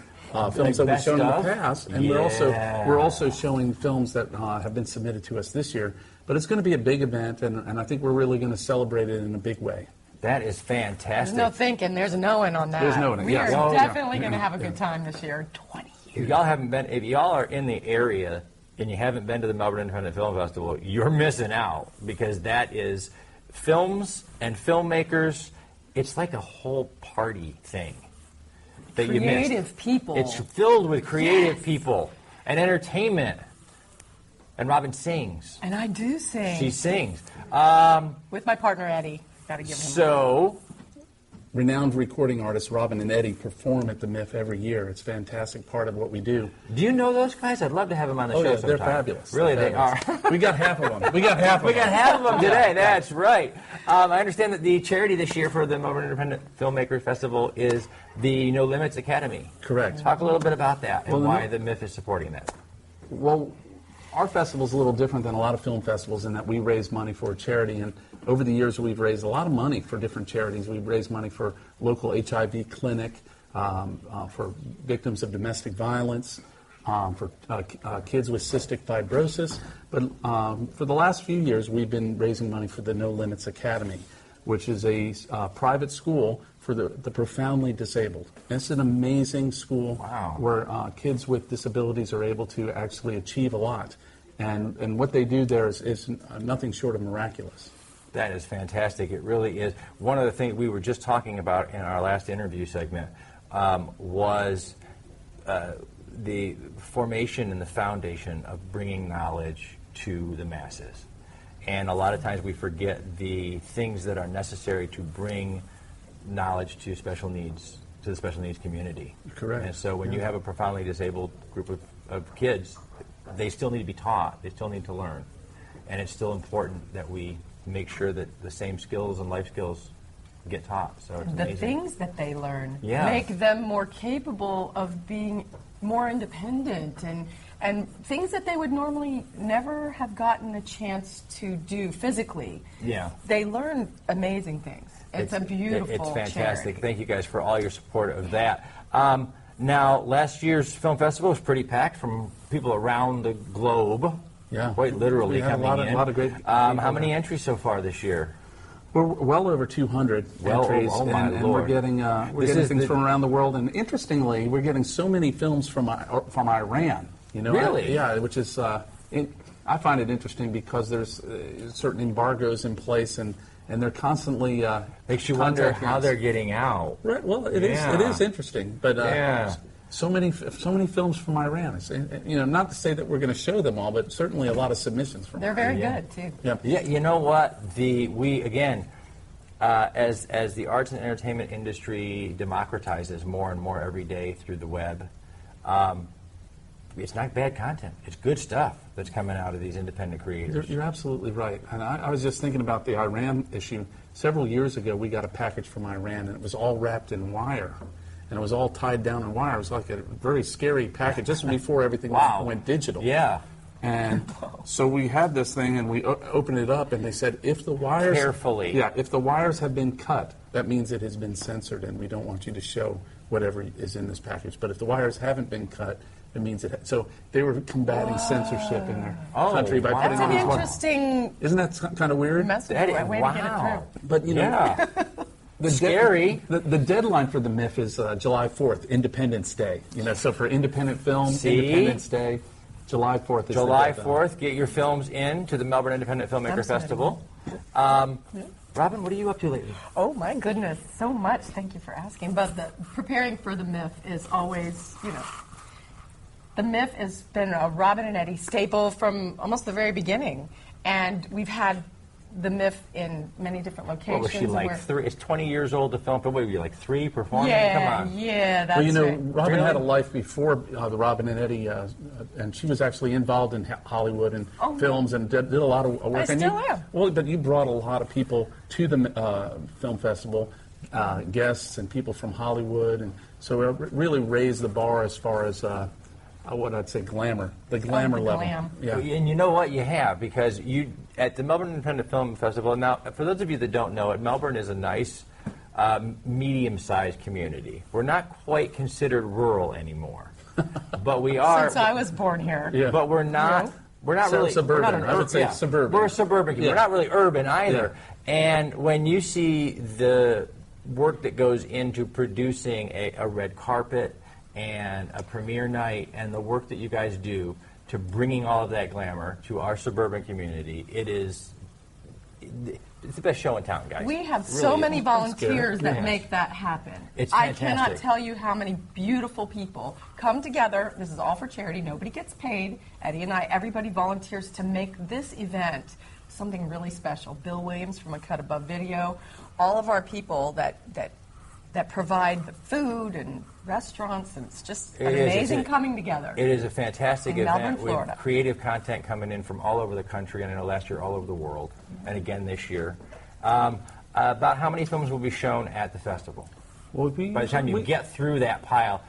films that we've shown in the past, and we're also showing films that have been submitted to us this year. But it's going to be a big event, and I think we're really going to celebrate it in a big way. That is fantastic. There's no thinking. There's a knowing on that. There's knowing. We Yes. are definitely going to have a good time this year. 20 years. If y'all are in the area and you haven't been to the Melbourne Independent Film Festival, you're missing out, because that is films and filmmakers. It's like a whole party thing that you missed. Creative people. It's filled with creative people and entertainment. And Robin sings. And I do sing. She sings. With my partner, Eddy. Got to give him So, renowned recording artists Robin and Eddy perform at the MIF every year. It's a fantastic part of what we do. Do you know those guys? I'd love to have them on the show sometime. They're fabulous. Really, They're fabulous. they are. We got half of them. We got half of them today. That's right. I understand that the charity this year for the Melbourne Independent Filmmakers Festival is the No Limits Academy. Correct. Talk a little bit about that and Well, why the MIF is supporting that. Well, our festival is a little different than a lot of film festivals in that we raise money for a charity, and over the years we've raised a lot of money for different charities. We've raised money for local HIV clinic, for victims of domestic violence, for kids with cystic fibrosis. But for the last few years we've been raising money for the No Limits Academy, which is a private school for the profoundly disabled. It's an amazing school where kids with disabilities are able to actually achieve a lot. And what they do there is nothing short of miraculous. That is fantastic. It really is. One of the things we were just talking about in our last interview segment was the formation and the foundation of bringing knowledge to the masses. And a lot of times we forget the things that are necessary to bring knowledge to special needs, to the special needs community. Correct. And so when you have a profoundly disabled group of kids, they still need to be taught. They still need to learn. And it's still important that we make sure that the same skills and life skills get taught. So it's the amazing. things that they learn Yeah. make them more capable of being more independent and things that they would normally never have gotten a chance to do physically. Yeah. They learn amazing things. It's a beautiful It's fantastic. charity. Thank you guys for all your support of that. Now, last year's film festival was pretty packed from people around the globe. Yeah. Quite literally We had coming in. a lot of great how many entries so far this year? We're well over 200 entries, oh my and Lord. we're getting things from around the world. And interestingly, we're getting so many films from Iran. You know, Really? yeah, which is I find it interesting because there's certain embargoes in place, and they're constantly makes you wonder contacting how us. they're getting out. Right. Well, it is interesting, but so many films from Iran. It's, not to say that we're going to show them all, but certainly a lot of submissions from. They're very good too. Yeah. You know what? As the arts and entertainment industry democratizes more and more every day through the web, it's not bad content. It's good stuff that's coming out of these independent creators. You're absolutely right. And I was just thinking about the Iran issue. Several years ago, we got a package from Iran, and it was all wrapped in wire. and it was all tied down in wire. It was like a very scary package, just before everything went digital. Yeah. And so we had this thing, and we opened it up, and they said, if the wires... Carefully. Yeah, if the wires have been cut, that means it has been censored, and we don't want you to show whatever is in this package. But if the wires haven't been cut, it means it... So they were combating censorship in their country by putting That's on an these wires. interesting... Isn't that kind of weird? Message. Way to get it through. But, you know... Scary. The deadline for the MIF is July 4th, Independence Day. You know, so for independent film, Independence Day, July 4th is July the 4th, get your films in to the Melbourne Independent Filmmaker Festival. Robin, what are you up to lately? Oh my goodness, so much. Thank you for asking. But preparing for the MIF is always, you know, the MIF has been a Robin and Eddy staple from almost the very beginning. And we've had the MIF in many different locations. What was she, like 3? It's 20 years old to film, but what were you, like 3 performing? Yeah, Come on. yeah, that's Well, you know, right. Robin had a life before the Robin and Eddy, and she was actually involved in Hollywood and films and did a lot of work. I and still you, am. Well, but you brought a lot of people to the film festival, guests and people from Hollywood, and so it really raised the bar as far as what I'd say glamour, the glamour level. Glam. Yeah. And you know what? You have, because you at the Melbourne Independent Film Festival. Now, for those of you that don't know it, Melbourne is a nice, medium-sized community. We're not quite considered rural anymore, but we are. Since I was born here. Yeah. But we're not. Yeah. We're not So really suburban. We're not I would say suburban. We're a suburban community. Yeah. We're not really urban either. Yeah. And when you see the work that goes into producing a red carpet and a premiere night, and the work that you guys do to bringing all of that glamour to our suburban community, it's the best show in town, guys. We have Really so is. many volunteers that Yeah. make that happen. It's I fantastic. cannot tell you how many beautiful people come together. This is all for charity. Nobody gets paid. Eddy and I, everybody volunteers to make this event something really special. Bill Williams from A Cut Above Video, all of our people that provide the food and restaurants, and it's just amazing coming together. It is a fantastic In event Melbourne, Florida. with creative content coming in from all over the country, and I know last year all over the world, and again this year. About how many films will be shown at the festival? Well, by the time you get through that pile.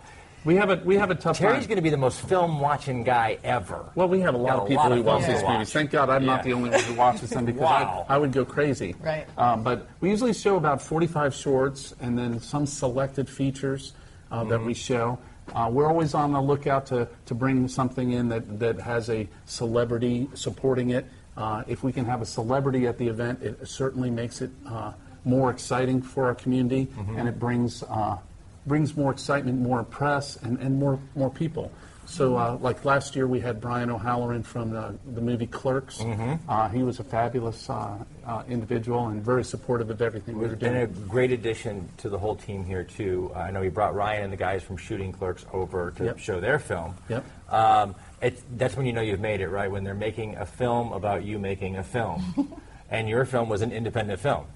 We have a tough Terry's time. going to be the most film-watching guy ever. Well, we have a lot of people who watch these movies. Thank God I'm not the only one who watches them, because Wow. I would go crazy. Right. But we usually show about 45 shorts and then some selected features that we show. We're always on the lookout to bring something in that has a celebrity supporting it. If we can have a celebrity at the event, it certainly makes it more exciting for our community, and it brings more excitement, more press, and more people. So, like last year, we had Brian O'Halloran from the movie Clerks. He was a fabulous individual and very supportive of everything we were doing. And a great addition to the whole team here, too. I know he brought Ryan and the guys from shooting Clerks over to show their film. Yep. That's when you know you've made it, right? When they're making a film about you making a film. And your film was an independent film.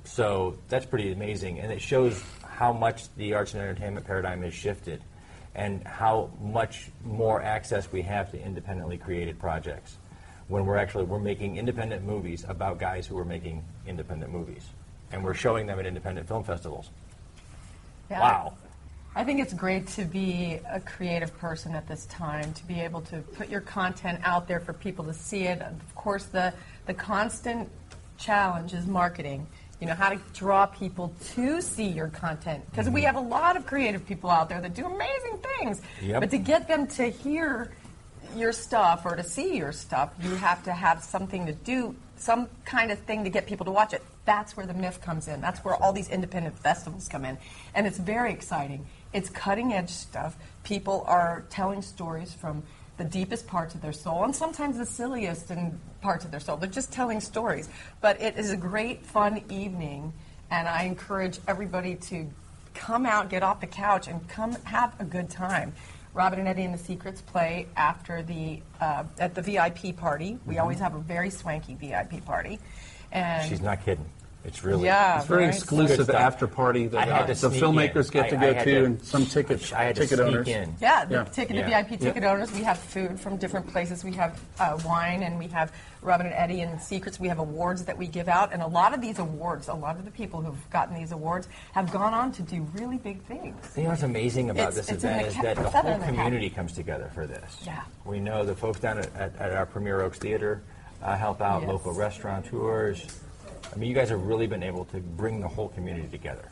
So that's pretty amazing. And it shows how much the arts and entertainment paradigm has shifted, and how much more access we have to independently created projects when we're making independent movies about guys who are making independent movies, and we're showing them at independent film festivals. Yeah. Wow. I think it's great to be a creative person at this time, to be able to put your content out there for people to see it. Of course, the constant challenge is marketing. You know, how to draw people to see your content. Because we have a lot of creative people out there that do amazing things. Yep. But to get them to hear your stuff or to see your stuff, you have to have something to do, some kind of thing to get people to watch it. That's where the MIF comes in. That's where all these independent festivals come in. And it's very exciting. It's cutting edge stuff. People are telling stories from the deepest parts of their soul, and sometimes the silliest parts of their soul. They're just telling stories. But it is a great, fun evening, and I encourage everybody to come out, get off the couch, and come have a good time. Robin and Eddy and the Secrets play after at the VIP party. We always have a very swanky VIP party. And She's not kidding. It's really it's very exclusive after party that the filmmakers get to go to, and some ticket owners. Yeah, the VIP ticket owners. We have food from different places. We have wine, and we have Robin and Eddy and Secrets. We have awards that we give out, and a lot of these awards, a lot of the people who've gotten these awards have gone on to do really big things. You know what's amazing about this event is that the whole community comes together for this. Yeah. We know the folks down at our Premier Oaks Theater help out, local restaurateurs. I mean, you guys have really been able to bring the whole community together.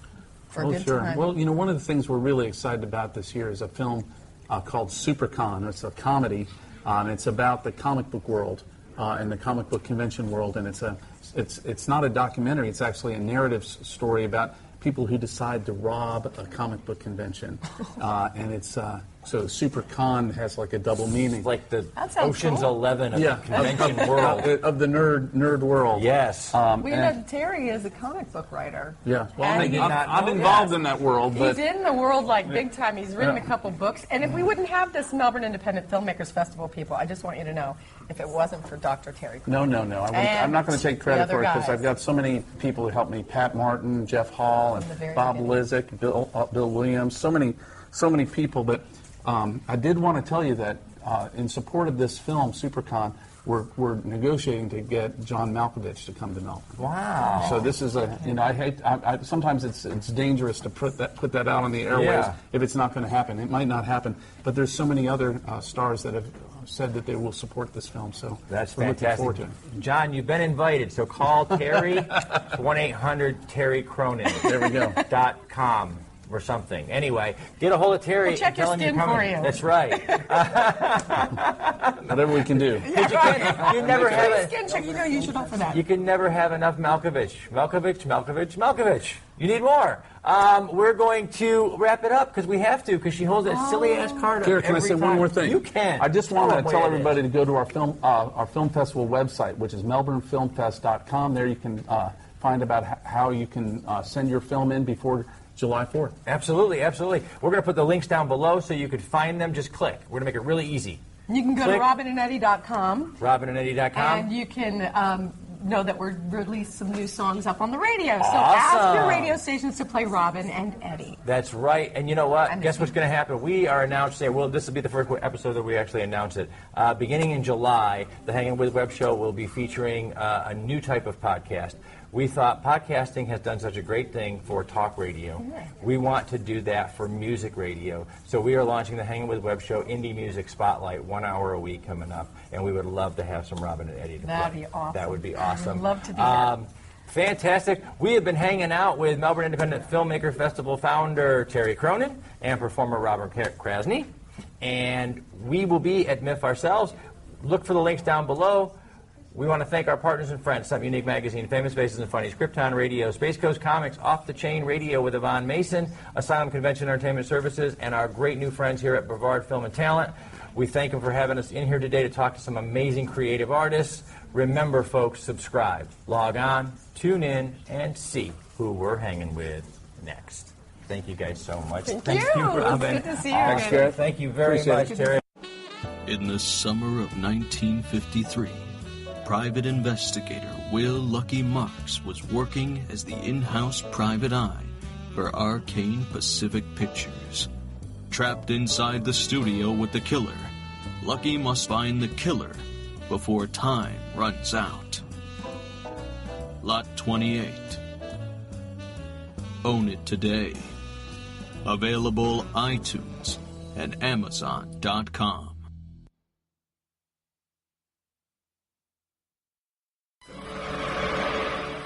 For a good time. Well, you know, one of the things we're really excited about this year is a film called SuperCon. It's a comedy, and it's about the comic book world and the comic book convention world. And it's not a documentary. It's actually a narrative story about people who decide to rob a comic book convention. And it's so SuperCon has like a double meaning. It's like the Ocean's 11 of the convention world. Of the nerd world. Yes. We know Terry is a comic book writer. Yeah. Well, I'm involved in that world. But he's in the world like big time. He's written a couple books. And if we wouldn't have this Melbourne Independent Filmmakers Festival, people, I just want you to know, if it wasn't for Dr. Terry Cronin. No. I'm not going to take credit for it because I've got so many people who helped me. Pat Martin, Jeff Hall, and Bob Lizick, Bill Williams, so many people. But I did want to tell you that in support of this film, SuperCon, we're negotiating to get John Malkovich to come to Melbourne. Wow! So this is I sometimes it's dangerous to put that out on the airways if it's not going to happen. It might not happen, but there's so many other stars that have said that they will support this film. So that's we're fantastic. looking forward to it. John, you've been invited. So call Terry 1-800-TERRY-CRONIN. There we go. .com. Or something. Anyway, get a hold of Terry. We'll check and tell your him skin you're for coming. you. That's right. Whatever we can do. You never have a skin check. You know you should offer that. You can never have enough Malkovich. Malkovich. You need more. We're going to wrap it up because we have to, because she holds that silly ass card up. Here, can I say one more thing? You can. I just want to tell everybody to go to our film festival website, which is melbournefilmfest.com. There you can find about how you can send your film in before July 4th. Absolutely. We're going to put the links down below so you could find them. Just click. We're going to make it really easy. You can go to robinandeddy.com. robinandeddy.com. And you can know that we're released some new songs up on the radio. So Awesome. ask your radio stations to play Robin and Eddy. That's right. And you know what? Guess what's going to happen? We are announcing, this will be the first episode that we actually announce it. Beginning in July, the Hangin with Web show will be featuring a new type of podcast. We thought podcasting has done such a great thing for talk radio. We want to do that for music radio. So we are launching the Hangin with Web show Indie Music Spotlight, 1 hour a week coming up. And we would love to have some Robin and Eddy to That'd play. be awesome. That would be awesome. I'd love to do that. Fantastic. We have been hanging out with Melbourne Independent Filmmaker Festival founder Terry Cronin and performer Robert Krasny. And we will be at MIF ourselves. Look for the links down below. We want to thank our partners and friends, Some Unique Magazine, Famous Faces and Funnies, Krypton Radio, Space Coast Comics, Off the Chain Radio with Yvonne Mason, Asylum Convention Entertainment Services, and our great new friends here at Brevard Film and Talent. We thank them for having us in here today to talk to some amazing creative artists. Remember, folks, subscribe, log on, tune in, and see who we're hanging with next. Thank you guys so much. Thank you. Robin. It's good to see you Thanks, again. Thank you very much, Terry. In the summer of 1953, private investigator Will Lucky Marks was working as the in-house private eye for Arcane Pacific Pictures. Trapped inside the studio with the killer, Lucky must find the killer before time runs out. Lot 28. Own it today. Available iTunes and Amazon.com.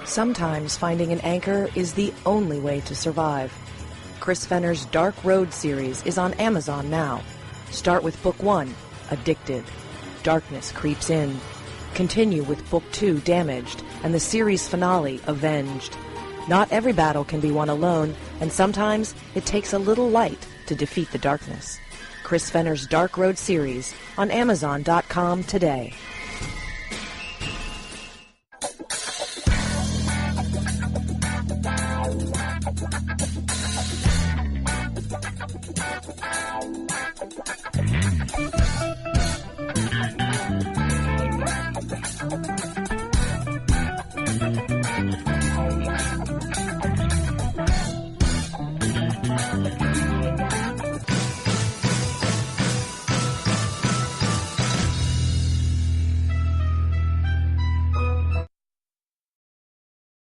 Sometimes finding an anchor is the only way to survive. Chris Fenner's Dark Road series is on Amazon now. Start with Book 1, Addicted. Darkness creeps in. Continue with Book 2, Damaged, and the series finale, Avenged. Not every battle can be won alone, and sometimes it takes a little light to defeat the darkness. Chris Fenner's Dark Road series on Amazon.com today.